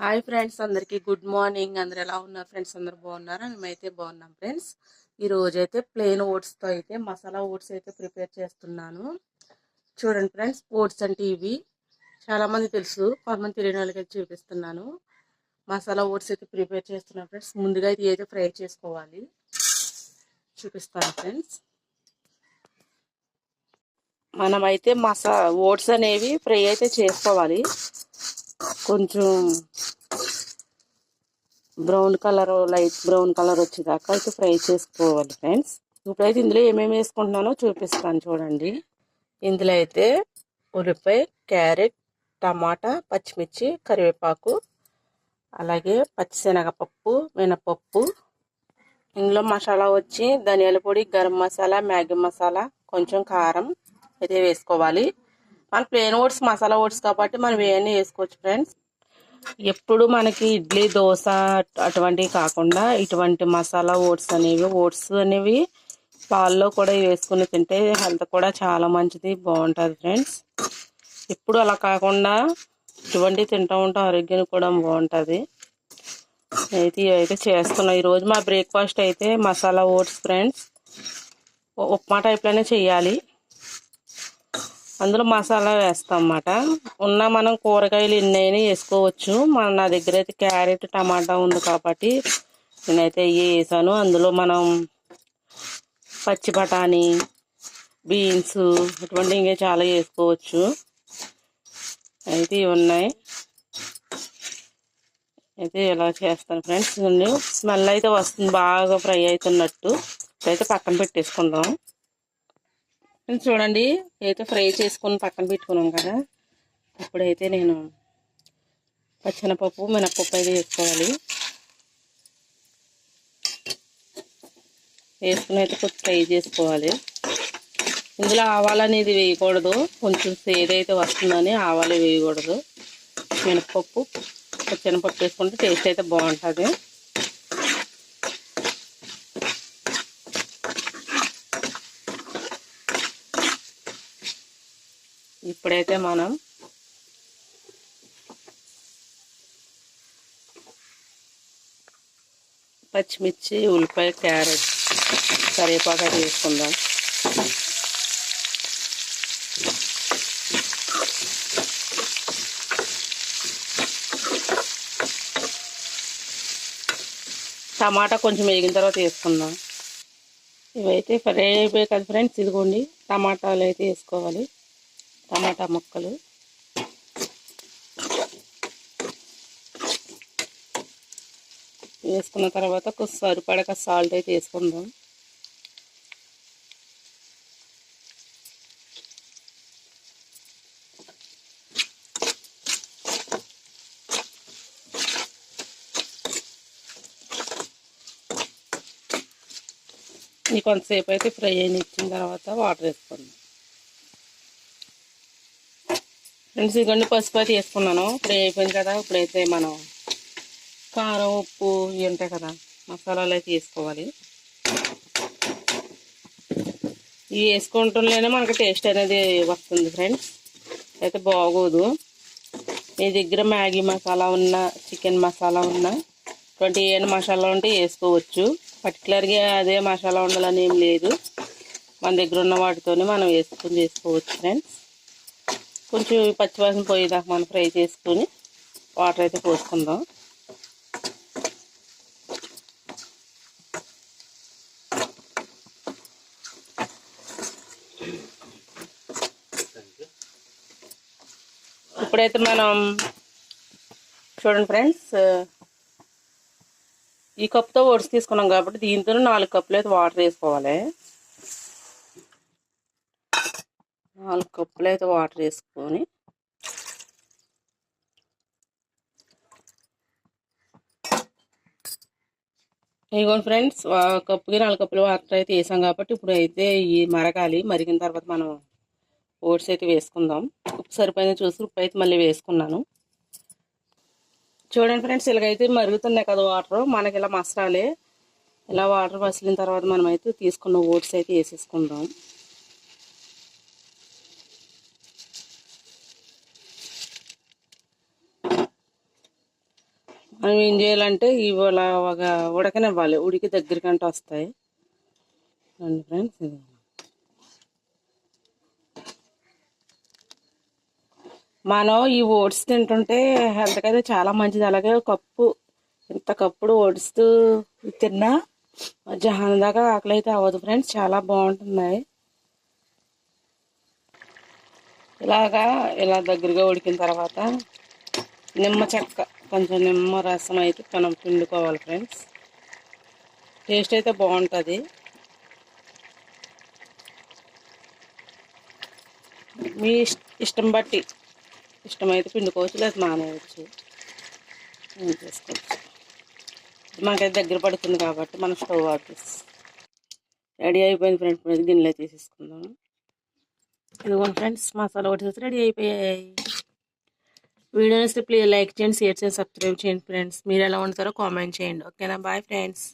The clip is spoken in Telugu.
హాయ్ ఫ్రెండ్స్, అందరికీ గుడ్ మార్నింగ్. అందరు ఎలా ఉన్నారు ఫ్రెండ్స్? అందరు బాగున్నారా? మేమైతే బాగున్నాం ఫ్రెండ్స్. ఈ రోజైతే ప్లెయిన్ ఓట్స్తో అయితే మసాలా ఓట్స్ అయితే ప్రిపేర్ చేస్తున్నాను. చూడండి ఫ్రెండ్స్, ఓట్స్ అంటే ఇవి చాలామంది తెలుసు, కొంతమంది తెలియని వాళ్ళకి అయితే చూపిస్తున్నాను. మసాలా ఓట్స్ అయితే ప్రిపేర్ చేస్తున్నాను ఫ్రెండ్స్. ముందుగా అయితే ఫ్రై చేసుకోవాలి, చూపిస్తాను ఫ్రెండ్స్. మనమైతే ఓట్స్ అనేవి ఫ్రై అయితే చేసుకోవాలి. కొంచెం brown colour, light brown colour వచ్చేదాకా అయితే ఫ్రై చేసుకోవాలి ఫ్రెండ్స్. ఇప్పుడైతే ఇందులో ఏమేమి వేసుకుంటున్నానో చూపిస్తాను చూడండి. ఇందులో అయితే ఉల్లిపాయ, క్యారెట్, టమాటా, పచ్చిమిర్చి, కరివేపాకు, అలాగే పచ్చిశనగపప్పు, మినపప్పు. ఇందులో మసాలా వచ్చి ధనియాల పొడి, గరం మసాలా, మ్యాగీ మసాలా, కొంచెం కారం అయితే వేసుకోవాలి. మన ప్లేన్ ఓట్స్ మసాలా ఓట్స్ కాబట్టి మనం ఇవన్నీ వేసుకోవచ్చు ఫ్రెండ్స్. ఎప్పుడు మనకి ఇడ్లీ, దోశ అటువంటివి కాకుండా ఇటువంటి మసాలా ఓట్స్ అనేవి పాల్లో కూడా వేసుకుని తింటే హెల్త్ కూడా చాలా మంచిది, బాగుంటుంది ఫ్రెండ్స్. ఎప్పుడు అలా కాకుండా ఇటువంటి తింటూ ఉంటే ఆరోగ్యం కూడా బాగుంటుంది. ఇవైతే చేస్తున్నాం. ఈరోజు మా బ్రేక్ఫాస్ట్ అయితే మసాలా ఓట్స్ ఫ్రెండ్స్. ఉప్మా టైప్లోనే చేయాలి. అందులో మసాలా వేస్తాం అన్నమాట. మనం కూరగాయలు ఎన్నైనా వేసుకోవచ్చు. నా దగ్గర అయితే క్యారెట్, టమాటా ఉంది కాబట్టి నేనైతే ఇవి వేసాను. అందులో మనం పచ్చి బఠానీ, బీన్స్ ఇటువంటి ఇంకా చాలా వేసుకోవచ్చు. అయితే ఇవి ఉన్నాయి. అయితే ఇలా చేస్తాను ఫ్రెండ్స్. స్మెల్ అయితే వస్తుంది, బాగా ఫ్రై అవుతున్నట్టు. అయితే పక్కన పెట్టేసుకుందాం. చూడండి, అయితే ఫ్రై చేసుకుని పక్కన పెట్టుకున్నాం కదా. ఇప్పుడైతే నేను పచ్చెనపప్పు, మినపప్పు అయితే వేసుకోవాలి. వేసుకుని అయితే కొంచెం ఫ్రై చేసుకోవాలి. ఇందులో ఆవాలు అనేది వేయకూడదు, కొంచెం సేదైతే వస్తుందని ఆవాలు వేయకూడదు. మినపప్పు, పచ్చెనపప్పు వేసుకుంటే టేస్ట్ అయితే బాగుంటుంది. ఇప్పుడైతే మనం పచ్చిమిర్చి, ఉల్లిపాయ, క్యారెట్, కరివేపాకు అది వేసుకుందాం. టమాటా కొంచెం వేగిన తర్వాత వేసుకుందాం. ఇవైతే ఫ్రై అయిపోయాయి కదా ఫ్రెండ్స్. ఇదిగోండి, టమాటాలు అయితే వేసుకోవాలి. టమాటా ముక్కలు వేసుకున్న తర్వాత కొంచెం సరిపడక సాల్ట్ అయితే వేసుకుందాం. ఇది కొంతసేపు అయితే ఫ్రై అయిన ఇచ్చిన తర్వాత వాటర్ వేసుకుందాం ఫ్రెండ్స్. ఇదిగోండి, పసుపు అయితే వేసుకున్నాను. ఫ్రై అయిపోయింది కదా. ఇప్పుడైతే మనం కారం, ఉప్పు ఇవి ఉంటాయి కదా, మసాలాలు అయితే వేసుకోవాలి. ఇవి వేసుకుంటూనే మనకి టేస్ట్ అనేది వస్తుంది ఫ్రెండ్స్. అయితే బాగోదు. మీ దగ్గర మ్యాగీ మసాలా ఉన్నా, చికెన్ మసాలా ఉన్నా, ఇటువంటి ఏ మసాలా ఉంటే వేసుకోవచ్చు. పర్టికులర్గా అదే మసాలా ఉండాలని ఏం లేదు. మన దగ్గర ఉన్న వాటితోనే మనం వేసుకొని చేసుకోవచ్చు ఫ్రెండ్స్. కొంచెం పచ్చివాసన పోయేదాకా మనం ఫ్రై చేసుకొని వాటర్ అయితే పోసుకుందాం. ఇప్పుడైతే మనం చూడండి ఫ్రెండ్స్, ఈ కప్తో ఓట్స్ తీసుకున్నాం కాబట్టి దీంతో 4 కప్పులు అయితే వాటర్ వేసుకోవాలి. 4 కప్పులు అయితే వాటర్ వేసుకొని ఇదిగోండి ఫ్రెండ్స్, కప్పుకి 4 కప్పులు వాటర్ అయితే వేసాం కాబట్టి ఇప్పుడు అయితే ఈ మరగాలి. మరిగిన తర్వాత మనం ఓట్స్ అయితే వేసుకుందాం. ఉప్పు సరిపోయిన చూసి ఉప్పు అయితే మళ్ళీ వేసుకున్నాను. చూడండి ఫ్రెండ్స్, ఇలాగైతే మరుగుతున్నాయి కదా వాటర్. మనకి ఇలా మసాలే ఇలా వాటర్ మసిలిన తర్వాత మనం అయితే తీసుకున్న ఓట్స్ అయితే వేసేసుకుందాం. మనం ఏం చేయాలంటే ఇవాళ ఒక ఉడకనివ్వాలి, ఉడికి దగ్గరికంటే వస్తాయి అండి ఫ్రెండ్స్. మనం ఈ ఓట్స్ తింటుంటే హెల్త్కి అయితే చాలా మంచిది. అలాగే ఇంత కప్పుడు ఓట్స్ తిన్నా మధ్యాహ్నం దాకా ఆకలి అయితే అవ్వదు ఫ్రెండ్స్, చాలా బాగుంటున్నాయి. ఇలా దగ్గరగా ఉడికిన తర్వాత నిమ్మ చెక్క, కొంచెం నిమ్మ రసం అయితే మనం పిండుకోవాలి ఫ్రెండ్స్. టేస్ట్ అయితే బాగుంటుంది. మీ ఇష్టం బట్టి ఇష్టమైతే పిండుకోవచ్చు, లేదా మానేయచ్చు, ఏం చేసుకోవచ్చు. మనకైతే దగ్గర పడుతుంది కాబట్టి మనం స్టవ్ ఆపేసి రెడీ అయిపోయింది ఫ్రెండ్స్. ఇప్పుడు గిన్నెలో తీసేసుకుందాము. ఇదిగోండి ఫ్రెండ్స్, మసాలా ఒకటి రెడీ అయిపోయాయి. వీడియోని ప్లీజ్ లైక్ చేయండి, షేర్ చేయండి, సబ్స్క్రైబ్ చేయండి ఫ్రెండ్స్. మీరు ఎలా ఉంటారో కామెంట్ చేయండి. ఓకేనా? Bye friends.